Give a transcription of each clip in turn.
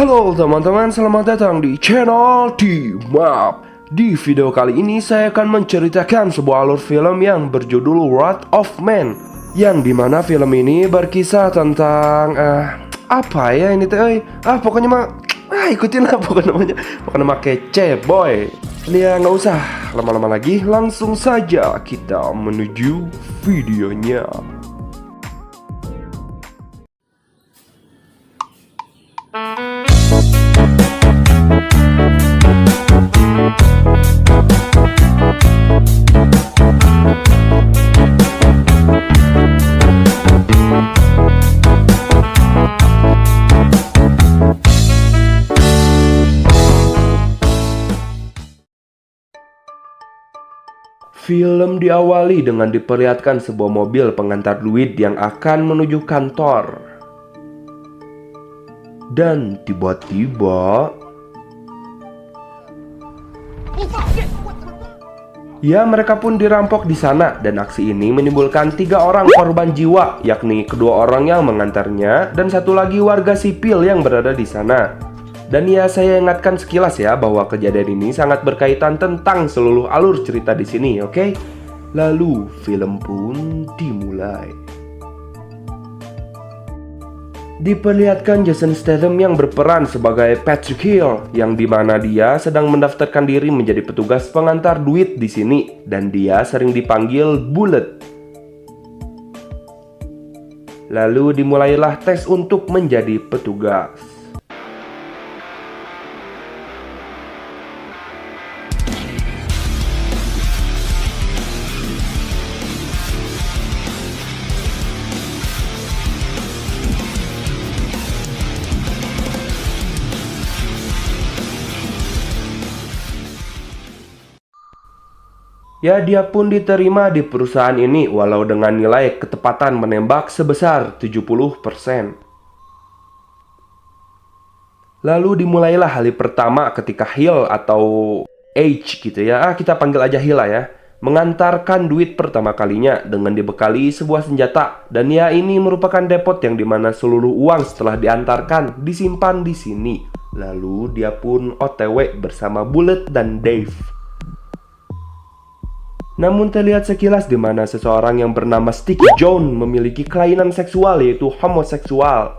Halo teman-teman, selamat datang di channel Dimap. Di video kali ini saya akan menceritakan sebuah alur film yang berjudul Wrath of Man, yang dimana film ini berkisah tentang apa ya ini teh? Pokoknya mah ikutin lah pokoknya mah kece boy. Ya nggak usah lama-lama lagi, langsung saja kita menuju videonya. Film diawali dengan diperlihatkan sebuah mobil pengantar duit yang akan menuju kantor. Dan tiba-tiba ya, mereka pun dirampok di sana, dan aksi ini menimbulkan 3 orang korban jiwa, yakni kedua orang yang mengantarnya dan satu lagi warga sipil yang berada di sana. Dan ya, saya ingatkan sekilas ya bahwa kejadian ini sangat berkaitan tentang seluruh alur cerita di sini, oke? Lalu film pun dimulai. Diperlihatkan Jason Statham yang berperan sebagai Patrick Hill, yang dimana dia sedang mendaftarkan diri menjadi petugas pengantar duit di sini, dan dia sering dipanggil Bullet. Lalu dimulailah tes untuk menjadi petugas. Ya, dia pun diterima di perusahaan ini walau dengan nilai ketepatan menembak sebesar 70%. Lalu dimulailah hari pertama ketika Hill atau H gitu ya, kita panggil aja Hill lah ya, mengantarkan duit pertama kalinya dengan dibekali sebuah senjata. Dan ya, ini merupakan depot yang dimana seluruh uang setelah diantarkan disimpan di sini. Lalu dia pun OTW bersama Bullet dan Dave. Namun terlihat sekilas di mana seseorang yang bernama Sticky John memiliki kelainan seksual, yaitu homoseksual.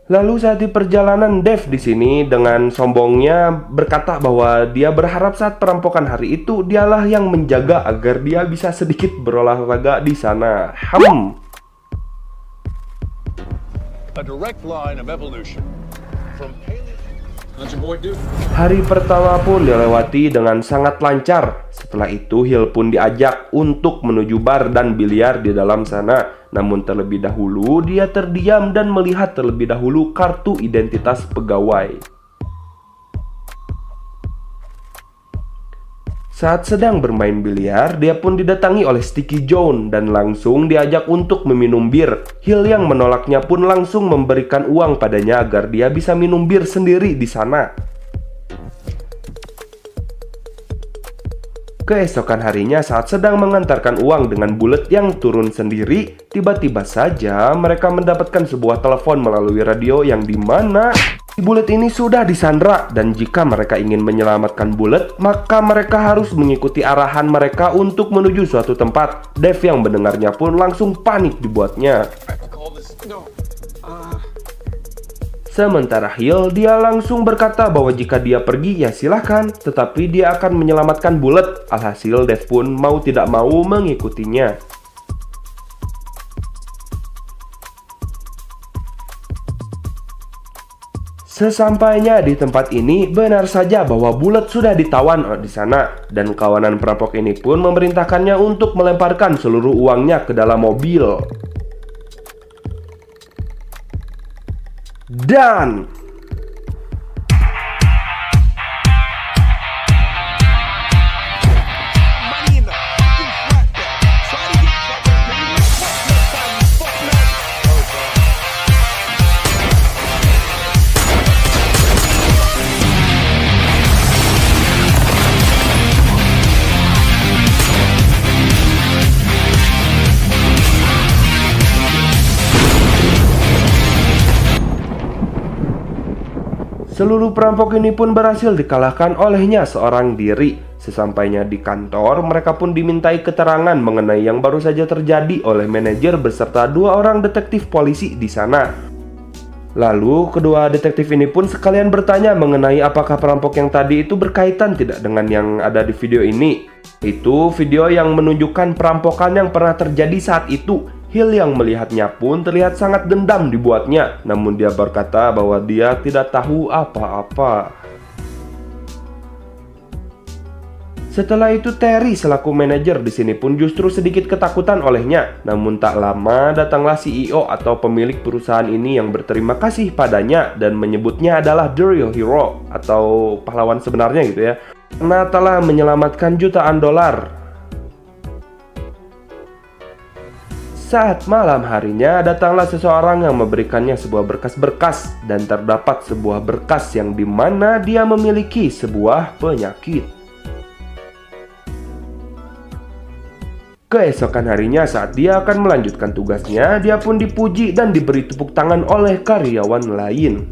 Lalu saat di perjalanan, Dave di sini dengan sombongnya berkata bahwa dia berharap saat perampokan hari itu dialah yang menjaga agar dia bisa sedikit berolahraga di sana. A direct line of evolution. Hari pertama pun dilewati dengan sangat lancar. Setelah itu Hill pun diajak untuk menuju bar dan biliar di dalam sana. Namun terlebih dahulu dia terdiam dan melihat terlebih dahulu kartu identitas pegawai. Saat sedang bermain biliar, dia pun didatangi oleh Sticky John dan langsung diajak untuk meminum bir. Hill yang menolaknya pun langsung memberikan uang padanya agar dia bisa minum bir sendiri di sana. Keesokan harinya saat sedang mengantarkan uang dengan Bullet yang turun sendiri, tiba-tiba saja mereka mendapatkan sebuah telepon melalui radio yang dimana Bullet ini sudah disandra, dan jika mereka ingin menyelamatkan Bullet, maka mereka harus mengikuti arahan mereka untuk menuju suatu tempat. Dave yang mendengarnya pun langsung panik dibuatnya. Sementara Hill, dia langsung berkata bahwa jika dia pergi ya silahkan, tetapi dia akan menyelamatkan Bullet. Alhasil Dave pun mau tidak mau mengikutinya. Sesampainya di tempat ini, benar saja bahwa Bullet sudah ditawan di sana, dan kawanan perampok ini pun memerintahkannya untuk melemparkan seluruh uangnya ke dalam mobil. Dan Seluruh perampok ini pun berhasil dikalahkan olehnya seorang diri. Sesampainya di kantor, mereka pun dimintai keterangan mengenai yang baru saja terjadi oleh manajer beserta 2 orang detektif polisi di sana. Lalu, kedua detektif ini pun sekalian bertanya mengenai apakah perampok yang tadi itu berkaitan tidak dengan yang ada di video ini. Itu video yang menunjukkan perampokan yang pernah terjadi saat itu. Hill yang melihatnya pun terlihat sangat dendam dibuatnya, namun dia berkata bahwa dia tidak tahu apa-apa. Setelah itu Terry selaku manajer di sini pun justru sedikit ketakutan olehnya. Namun tak lama datanglah CEO atau pemilik perusahaan ini yang berterima kasih padanya dan menyebutnya adalah the real hero atau pahlawan sebenarnya gitu ya, karena telah menyelamatkan jutaan dolar. Saat malam harinya datanglah seseorang yang memberikannya sebuah berkas-berkas dan terdapat sebuah berkas yang dimana dia memiliki sebuah penyakit. Keesokan harinya saat dia akan melanjutkan tugasnya, dia pun dipuji dan diberi tepuk tangan oleh karyawan lain.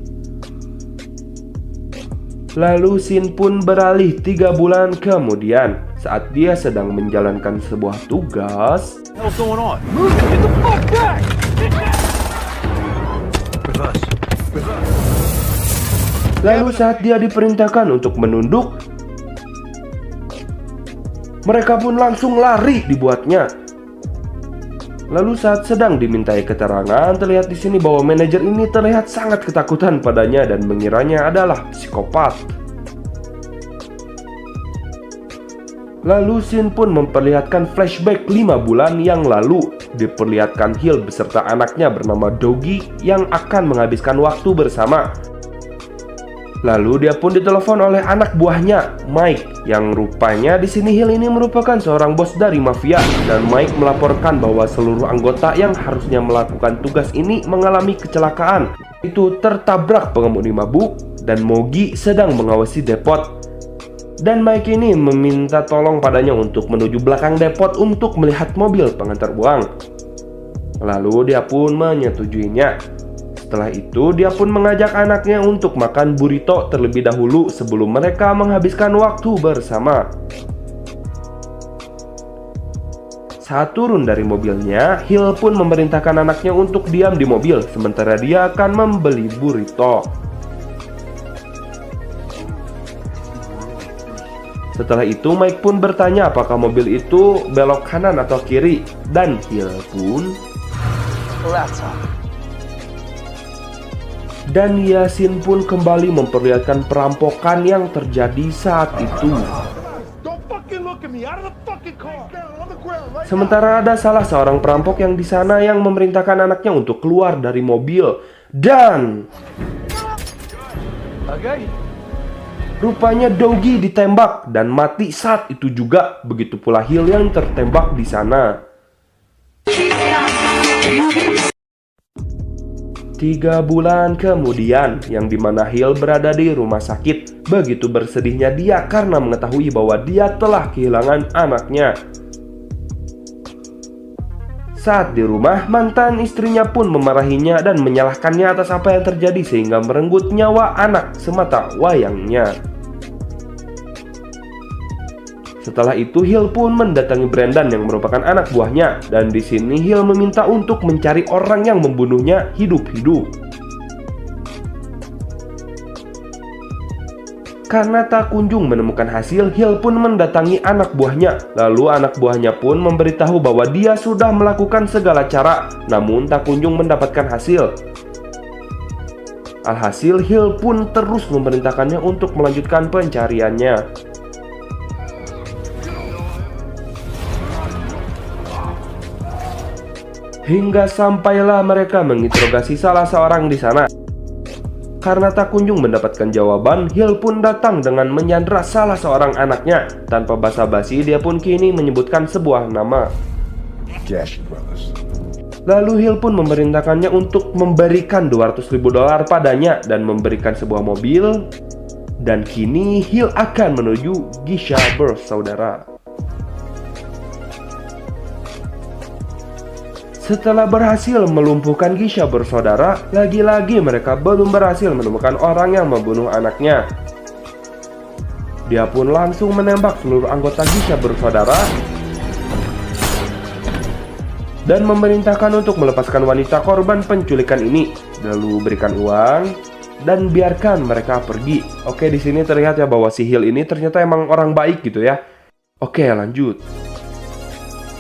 Lalu scene pun beralih 3 bulan kemudian saat dia sedang menjalankan sebuah tugas. What's going on? Move! Get the fuck back! Reverse. Lalu saat dia diperintahkan untuk menunduk, mereka pun langsung lari dibuatnya. Lalu saat sedang dimintai keterangan, terlihat di sini bahwa manajer ini terlihat sangat ketakutan padanya dan mengiranya adalah psikopat. Lalu scene pun memperlihatkan flashback 5 bulan yang lalu. Diperlihatkan Hill beserta anaknya bernama Doggy yang akan menghabiskan waktu bersama. Lalu dia pun ditelepon oleh anak buahnya, Mike, yang rupanya di sini Hill ini merupakan seorang bos dari mafia, dan Mike melaporkan bahwa seluruh anggota yang harusnya melakukan tugas ini mengalami kecelakaan. Itu tertabrak pengemudi mabuk dan Mogi sedang mengawasi depot. Dan Mike ini meminta tolong padanya untuk menuju belakang depot untuk melihat mobil pengantar uang. Lalu dia pun menyetujuinya. Setelah itu, dia pun mengajak anaknya untuk makan burrito terlebih dahulu sebelum mereka menghabiskan waktu bersama. Saat turun dari mobilnya, Hill pun memerintahkan anaknya untuk diam di mobil, sementara dia akan membeli burrito. Setelah itu, Mike pun bertanya apakah mobil itu belok kanan atau kiri, dan Hill pun dan Yasin pun kembali memperlihatkan perampokan yang terjadi saat itu. Sementara ada salah seorang perampok yang di sana yang memerintahkan anaknya untuk keluar dari mobil dan rupanya Doggy ditembak dan mati saat itu juga. Begitu pula Hill yang tertembak di sana. 3 bulan kemudian, yang dimana Hill berada di rumah sakit. Begitu bersedihnya dia karena mengetahui bahwa dia telah kehilangan anaknya. Saat di rumah, mantan istrinya pun memarahinya dan menyalahkannya atas apa yang terjadi sehingga merenggut nyawa anak semata wayangnya. Setelah itu, Hill pun mendatangi Brandon yang merupakan anak buahnya, dan di sini Hill meminta untuk mencari orang yang membunuhnya hidup-hidup. Karena tak kunjung menemukan hasil, Hill pun mendatangi anak buahnya. Lalu anak buahnya pun memberitahu bahwa dia sudah melakukan segala cara, namun tak kunjung mendapatkan hasil. Alhasil, Hill pun terus memerintahkannya untuk melanjutkan pencariannya. Hingga sampailah mereka menginterogasi salah seorang di sana. Karena tak kunjung mendapatkan jawaban, Hill pun datang dengan menyandra salah seorang anaknya. Tanpa basa-basi, dia pun kini menyebutkan sebuah nama. Lalu Hill pun memerintahkannya untuk memberikan $200.000 padanya dan memberikan sebuah mobil. Dan kini Hill akan menuju Gisha bersaudara. Setelah berhasil melumpuhkan Gisha bersaudara, lagi-lagi mereka belum berhasil menemukan orang yang membunuh anaknya. Dia pun langsung menembak seluruh anggota Gisha bersaudara dan memerintahkan untuk melepaskan wanita korban penculikan ini, lalu berikan uang dan biarkan mereka pergi. Oke, di sini terlihat ya bahwa si Hill ini ternyata emang orang baik gitu ya. Oke, lanjut.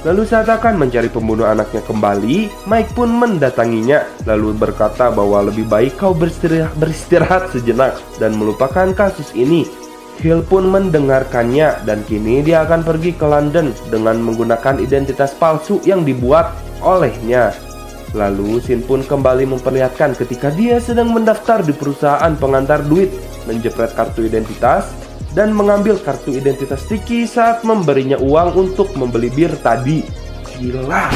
Lalu saat akan mencari pembunuh anaknya kembali, Mike pun mendatanginya, lalu berkata bahwa lebih baik kau beristirahat sejenak dan melupakan kasus ini. Hill pun mendengarkannya dan kini dia akan pergi ke London dengan menggunakan identitas palsu yang dibuat olehnya. Lalu Sin pun kembali memperlihatkan ketika dia sedang mendaftar di perusahaan pengantar duit, menjepret kartu identitas dan mengambil kartu identitas Tiki saat memberinya uang untuk membeli bir tadi. Gila.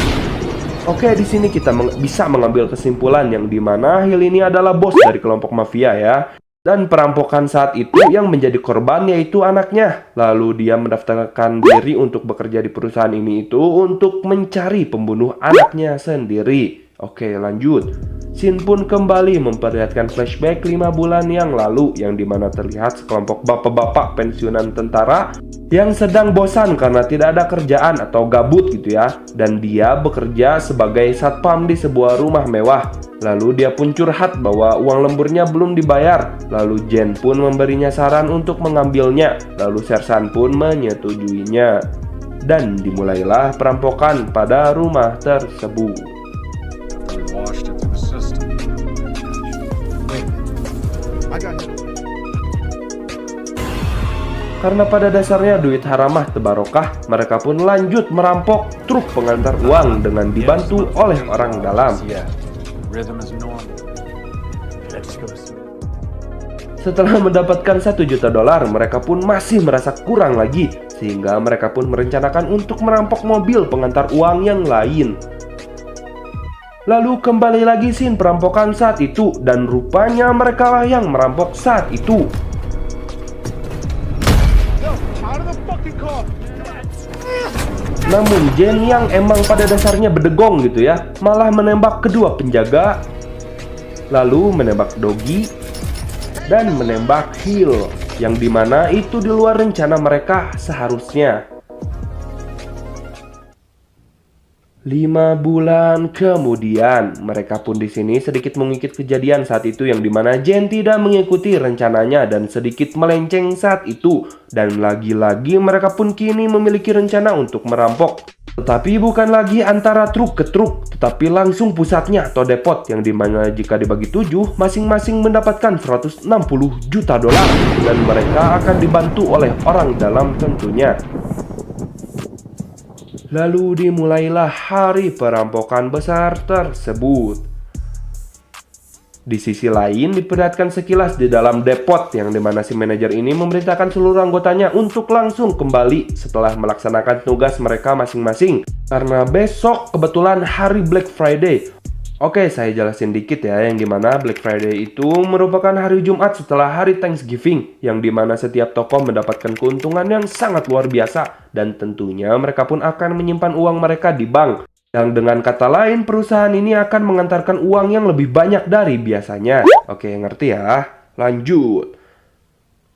Oke, di sini kita bisa mengambil kesimpulan yang dimana Hill ini adalah bos dari kelompok mafia ya. Dan perampokan saat itu yang menjadi korban yaitu anaknya. Lalu dia mendaftarkan diri untuk bekerja di perusahaan ini itu untuk mencari pembunuh anaknya sendiri. Oke, lanjut. Sin pun kembali memperlihatkan flashback 5 bulan yang lalu yang dimana terlihat sekelompok bapak-bapak pensiunan tentara yang sedang bosan karena tidak ada kerjaan atau gabut gitu ya. Dan dia bekerja sebagai satpam di sebuah rumah mewah. Lalu dia pun curhat bahwa uang lemburnya belum dibayar. Lalu Jen pun memberinya saran untuk mengambilnya. Lalu Sersan pun menyetujuinya. Dan dimulailah perampokan pada rumah tersebut. Karena pada dasarnya duit haramah tebarokah, mereka pun lanjut merampok truk pengantar uang dengan dibantu oleh orang dalam. Setelah mendapatkan $1 juta, mereka pun masih merasa kurang lagi, sehingga mereka pun merencanakan untuk merampok mobil pengantar uang yang lain. Lalu kembali lagi scene perampokan saat itu, dan rupanya mereka lah yang merampok saat itu. Namun Jen yang emang pada dasarnya bedegong gitu ya, malah menembak kedua penjaga, lalu menembak Doggy, dan menembak Hill, yang dimana itu di luar rencana mereka seharusnya. 5 bulan kemudian, mereka pun di sini sedikit mengungkit kejadian saat itu yang dimana Jen tidak mengikuti rencananya dan sedikit melenceng saat itu. Dan lagi-lagi mereka pun kini memiliki rencana untuk merampok. Tetapi bukan lagi antara truk ke truk, tetapi langsung pusatnya atau depot yang dimana jika dibagi 7, masing-masing mendapatkan $160 juta dan mereka akan dibantu oleh orang dalam tentunya. Lalu dimulailah hari perampokan besar tersebut. Di sisi lain diperlihatkan sekilas di dalam depot yang dimana si manajer ini memerintahkan seluruh anggotanya untuk langsung kembali setelah melaksanakan tugas mereka masing-masing. Karena besok kebetulan hari Black Friday. Oke, saya jelasin dikit ya, yang dimana Black Friday itu merupakan hari Jumat setelah hari Thanksgiving, yang dimana setiap toko mendapatkan keuntungan yang sangat luar biasa, dan tentunya mereka pun akan menyimpan uang mereka di bank. Yang dengan kata lain, perusahaan ini akan mengantarkan uang yang lebih banyak dari biasanya. Oke, ngerti ya? Lanjut.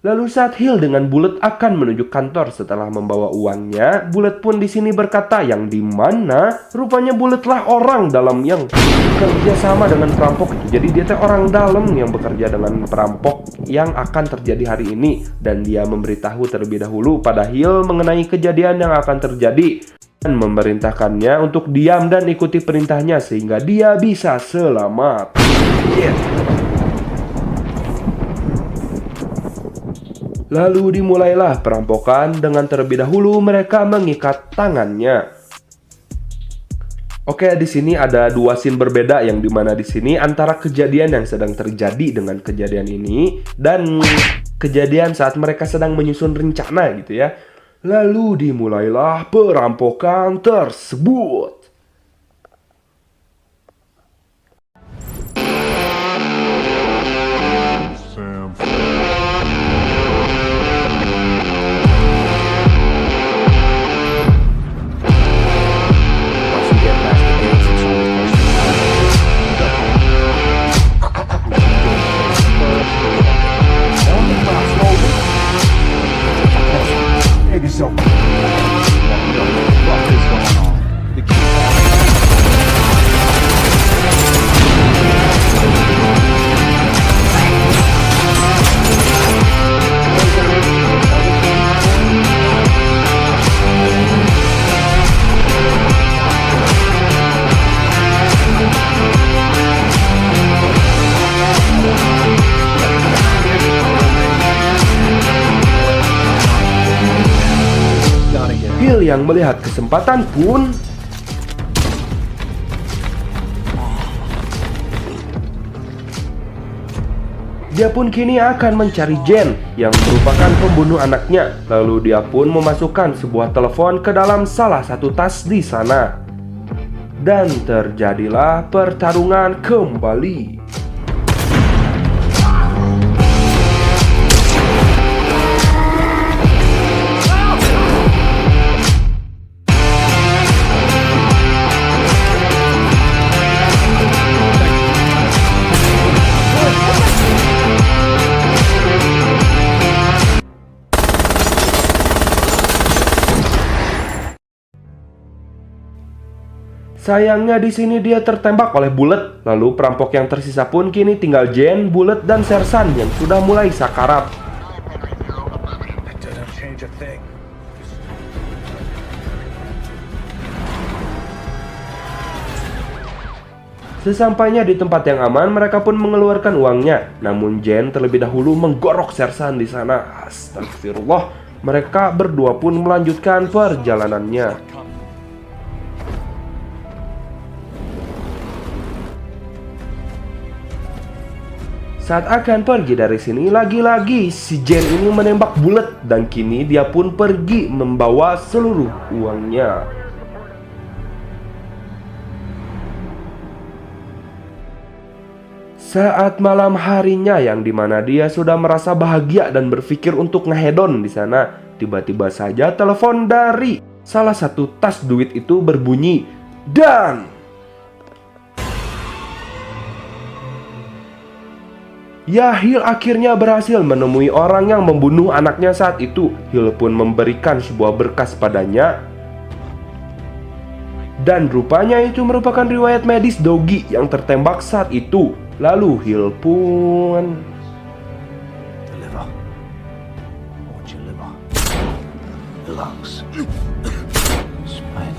Lalu saat Hill dengan Bullet akan menuju kantor setelah membawa uangnya, Bullet pun di sini berkata yang dimana rupanya Bullet lah orang dalam yang bekerja sama dengan perampok itu. Jadi dia orang dalam yang bekerja dengan perampok yang akan terjadi hari ini, dan dia memberitahu terlebih dahulu pada Hill mengenai kejadian yang akan terjadi dan memerintahkannya untuk diam dan ikuti perintahnya sehingga dia bisa selamat. Lalu dimulailah perampokan dengan terlebih dahulu mereka mengikat tangannya. Oke, di sini ada 2 scene berbeda yang dimana di sini antara kejadian yang sedang terjadi dengan kejadian ini dan kejadian saat mereka sedang menyusun rencana gitu ya. Lalu dimulailah perampokan tersebut. Hill yang melihat kesempatan pun dia pun kini akan mencari Jen yang merupakan pembunuh anaknya. Lalu dia pun memasukkan sebuah telepon ke dalam salah satu tas di sana. Dan terjadilah pertarungan kembali. Sayangnya di sini dia tertembak oleh Bullet. Lalu perampok yang tersisa pun kini tinggal Jen, Bullet, dan Sersan yang sudah mulai sakarat. That doesn't change a thing. Sesampainya di tempat yang aman, mereka pun mengeluarkan uangnya. Namun Jen terlebih dahulu menggorok Sersan di sana. Astagfirullah. Mereka berdua pun melanjutkan perjalanannya. Saat akan pergi dari sini, lagi-lagi si Jen ini menembak Bullet dan kini dia pun pergi membawa seluruh uangnya. Saat malam harinya yang dimana dia sudah merasa bahagia dan berpikir untuk ngehedon di sana, tiba-tiba saja telepon dari salah satu tas duit itu berbunyi dan ya, Hill akhirnya berhasil menemui orang yang membunuh anaknya saat itu. Hill pun memberikan sebuah berkas padanya. Dan rupanya itu merupakan riwayat medis Doggy yang tertembak saat itu. Lalu Hill pun The liver. I want your liver. The lungs. Spine.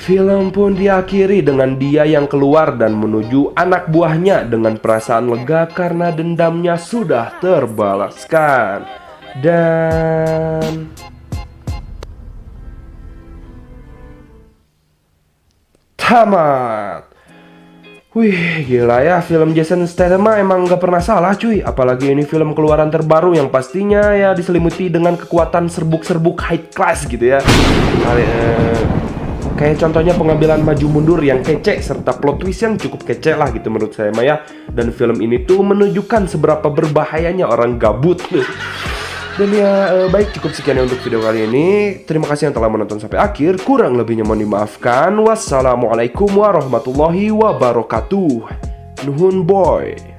film pun diakhiri dengan dia yang keluar dan menuju anak buahnya dengan perasaan lega karena dendamnya sudah terbalaskan. Dan tamat. Wih, gila ya, film Jason Statham emang gak pernah salah cuy. Apalagi ini film keluaran terbaru yang pastinya ya diselimuti dengan kekuatan serbuk-serbuk high class gitu ya. Kayak contohnya pengambilan maju mundur yang kece serta plot twist yang cukup kece lah gitu menurut saya Maya. Dan film ini tuh menunjukkan seberapa berbahayanya orang gabut. Dan ya baik, cukup sekian untuk video kali ini. Terima kasih yang telah menonton sampai akhir. Kurang lebihnya mohon dimaafkan. Wassalamualaikum warahmatullahi wabarakatuh. Nuhun boy.